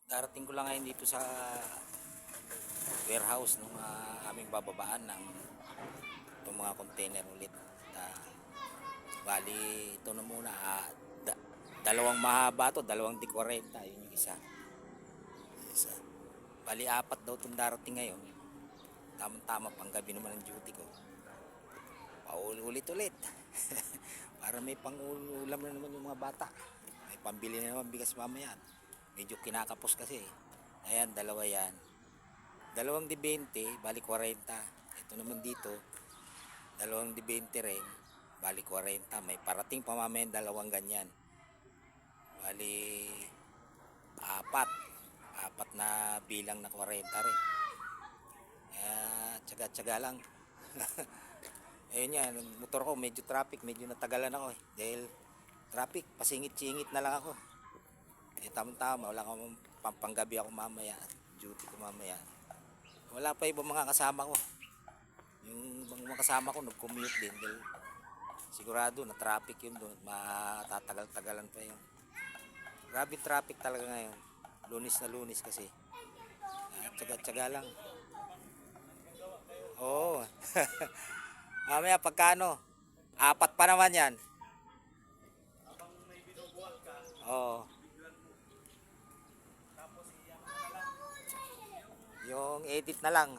Darating ko lang ngayon dito sa warehouse nung aming bababaan ng itong mga container ulit. Bali, ito na muna. Dalawang mahaba to, dalawang di 40. Yun yung isa. Bali, apat daw itong darating ngayon. Tamang-tama, pang gabi naman ang duty ko. Paulit-ulit. Para may pang-ulam na naman yung mga bata. May pambili na naman bigas mamaya. Medyo kinakapos kasi. Ayan, dalawa yan. Dalawang di 20, bali 40. Ito naman dito, dalawang di 20 rin, bali 40. May parating pa mamaya dalawang ganyan. Bali, apat. Apat na bilang na 40 rin. Tsaga-tsaga lang. Ayun yan, motor ko medyo traffic, medyo natagalan ako eh. Dahil traffic, pasingit-singit na lang ako. Tama-tama, wala akong pampanggabi ako mamaya. Duty ko mamaya. Wala pa ibang mga kasama ko. Yung ibang mga kasama ko nag-commute din. Dahil sigurado na traffic yun doon. Matatagal-tagalan pa yun. Grabe traffic talaga ngayon. Lunis na lunis kasi. Tsaga-tsaga lang. Oo. Mamaya pagkano? Apat pa naman yan. Oo. Yung edit na lang.